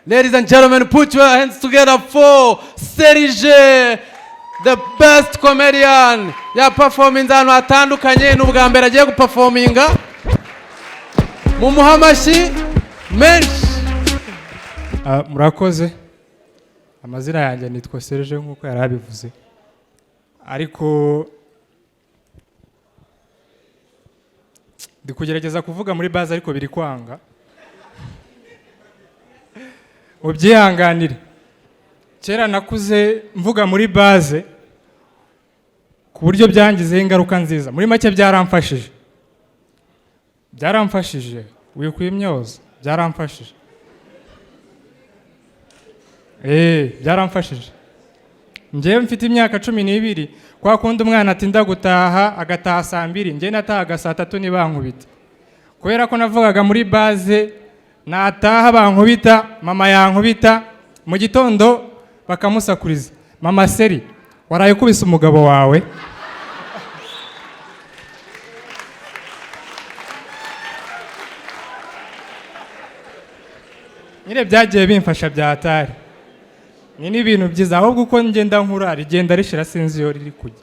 Ladies and gentlemen, put your hands together for Serge, the best comedian. Ya performing ahantu hatandukanye n'ubwa mbere agiye guperforminga. Mu muhamashi menshi. Murakoze. Amazina yanjye nitwa Serge nkuko yarabivuze. Ariko ndikugerageza kuvuga muri base ariko biri kwanga. Ubyihanganire. Kera nakuze mvuga muri base ku buryo byangizeho ingaruka nziza. Muri make byaramfashije. Byaramfashije. Wikwimyoza. Byaramfashije. Byaramfashije. Njyewe mfite imyaka 12 kwa kundi umwana atinda gutaha agataha saa 2 njye natahaga saa 3 nibankubita. Kubera ko navugaga muri base nataha bankubita mama yankubita mu gitondo bakamusakuriza. Mama Seri waraye kubisa umugabo wawe. Nyine byagiye bimfasha byatari. Ni n'ibintu byiza ahubwo uko ngenda nkura rigenda rishira sinzi yo riri kujya.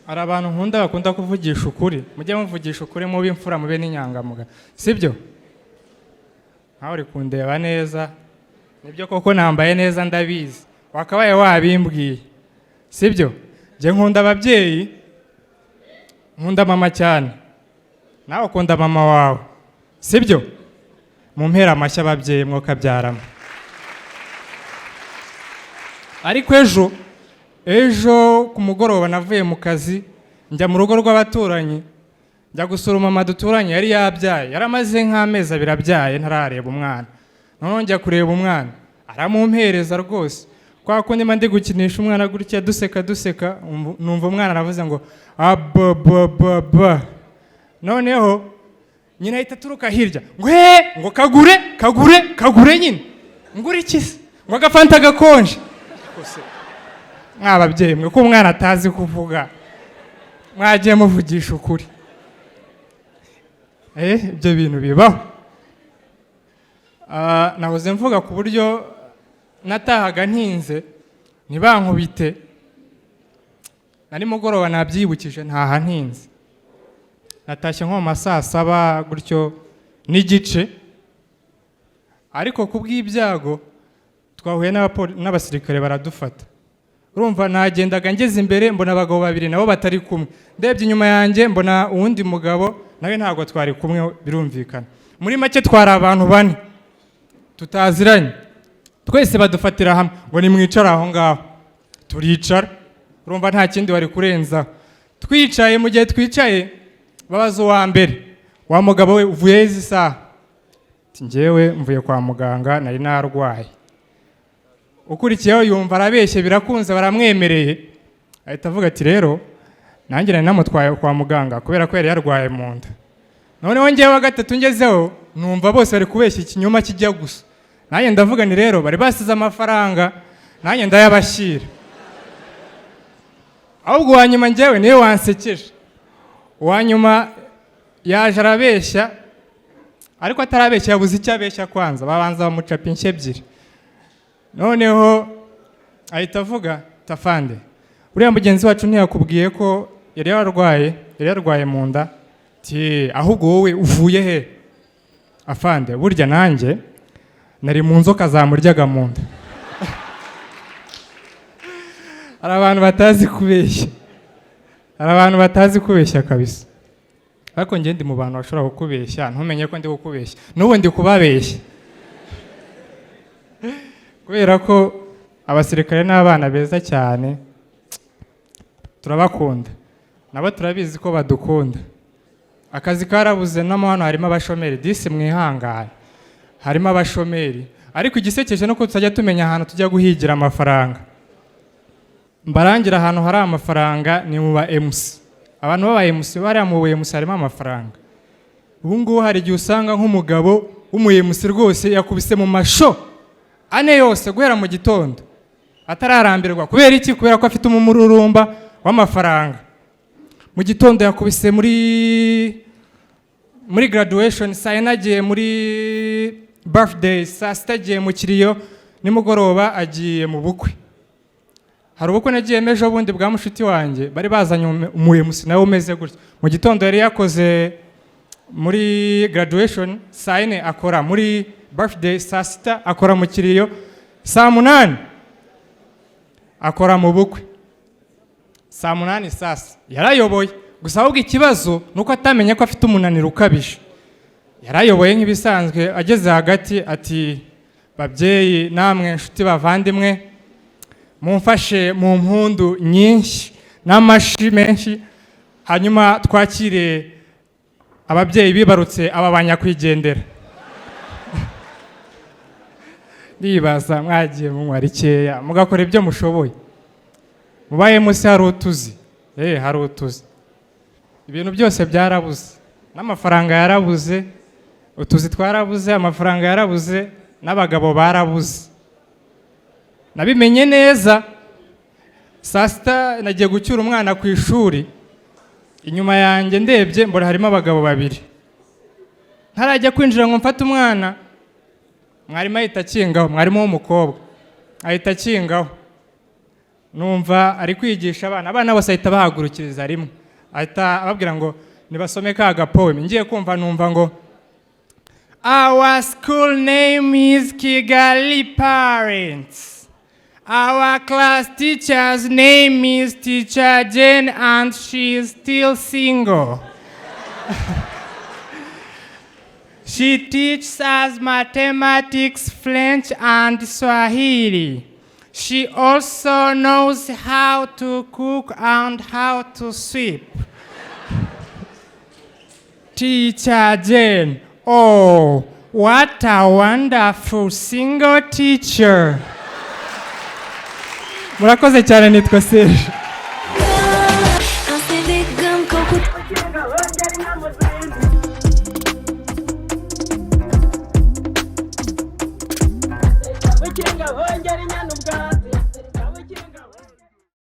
Ari abantu nkunda bakunda kuvugisha ukuri. Mujye muvugisha ukuri mu bimfura mube n'inyangamuga. Sibyo? Aho uri kundeba neza. Nibyo koko nambaye neza ndabizi. Wakabaye wabimbwiye. Sibyo? Je nkunda ababyeyi. Nkunda mama cyane. Nawe ukunda mama wawe. Sibyo? Mumpera amashya ababyeyi mwokabyarama. Ariko ejo ku mugoroba navuye mu kazi njya mu rugo rw'abaturanyi njya gusura mama duturanye yari yabyaye yaramaze nk'amezi abirabyaye ntarareba umwana none njya kureba umwana aramumpereza rwose kwa kundi ndi gukinisha umwana gutya duseka numva umwana aravuze ngo ababa noneho nyina ahita turuka hirya ngo kagure nyine ngura ikisi ngo agafanta gakonje mwababyeyi mwe ko umwana atazi kuvuga mwagiye muvugisha ukuri ibyo bintu bibaho nahoze mvuga ku buryo natahaga ntinze ntibankubite nari mugoroba nabyibukije ntaha ntinze natashye nko mu masaa 7 gutyo n'igice ariko kubw'ibyago twahuye n'abasirikare baradufata urumva nagendaga ngeze imbere mbona abagabo babiri nabo batari kumwe ndebye inyuma yanjye mbona uwundi mugabo nawe ntago twari kumwe birumvikana muri make twari abantu bane tutaziranye twese badufatira hamwe ngo nimwicara aho ngaho turicara urumva nta kindi wari kurenza twicaye mu gihe twicaye babaza uwa mbere wa mugabo we uvuye izi saha njyewe mvuye kwa muganga nari narwaye ukurikiyeho yumva arabeshye birakunze baramwemereye ahita avuga ati rero nanjye nari namutwaye kwa muganga kubera ko yari yarwaye mu nda noneho njyewe wa gatatu ngezeho numva bose bari kubeshya ikinyoma kijya gusa nanjye ndavuga ni rero bari basize amafaranga nanjye ndayabashyira ahubwo uwanyuma njyewe niwe wansekeje uwanyuma yaje arabeshya ariko atarabeshya yabuze icyo abeshya kwanza babanza bamucapa inshyi ebyiri noneho ahita avuga tafande uriya mugenzi wacu ntiyakubwiye ko yari yarwaye mu nda ahubwo wowe uvuye he afande burya nanjye nari mu nzoka zamuryaga mu nda hari abantu batazi kubeshya kabisa ariko njye ndi mu bantu bashobora kukubeshya ntumenye ko ndi kukubeshya n'ubu ndi kubabeshya kubera ko abasirikare n'abana beza cyane turabakunda nabo turabizi ko badukunda akazi karabuze n'amahano harimo abashomeri disi mwihangane harimo abashomeri ariko igisekeje no ko tutajya tumenya ahantu tujya guhigira amafaranga mbarangira ahantu hari amafaranga ni mu ba MC abantu baba MC bariya mu MC harimo amafaranga ubu ngubu hari igihe usanga nk'umugabo w'umu-MC rwose yakubise mu masho ane yose guhera mu gitondo atararambirwa kubera iki kubera ko afite umururumba w'amafaranga mu gitondo yakubise muri graduation Cyane agiye muri birthday saa sita agiye mu kiriyo nimugoroba agiye mu bukwe. Hari ubukwe nagiye ejo bundi bwa mushuti wanjye bari bazanye umuyemusi nawe umeze gutya. Mu gitondo yari yakoze muri graduation, Cyane akora muri birthday saa sita akora mu kiriyo, saa 8 akora mu bukwe. Saa 8 sasa yarayoboye, gusa ahubwo ikibazo nuko atamenye ko afite umunaniro ukabije. Yarayoboye nk'ibisanzwe, ageze hagati ati babyeyi namwe nshuti bavandimwe mumfashe mu mpundu nyinshi n'amashi menshi, hanyuma twakire ababyeyi bibarutse aba banyakwigendera. Ndibaza mwagiye munywa rikeya mugakora ibyo mushoboye. Mubaye musi hari utuzi, hari utuzi. Ibintu byose byarabuze, n'amafaranga yarabuze, utuzi twarabuze, amafaranga yarabuze, n'abagabo barabuze. Nabimenye neza saa sita nagiye gucyura umwana ku ishuri, inyuma yanjye ndebye mbona harimo abagabo babiri. Ntarajya kwinjira ngo mfate umwana, mwarimu ahita akingaho, mwarimu w'umukobwa ahita akingaho. Numva ari kwigisha abana bose ahita bahagurukiriza rimwe, ahita ababwira ngo nibasome ka gapoeme. Ngiye kumva numva ngo our school name is Kigali Parents. Our class teacher's name is Teacher Jane and she is still single. She teaches us mathematics, French and Swahili. She also knows how to cook and how to sweep. Teacher Jane, oh, what a wonderful single teacher. Murakoze cyane, nitwa Serge. Ngeri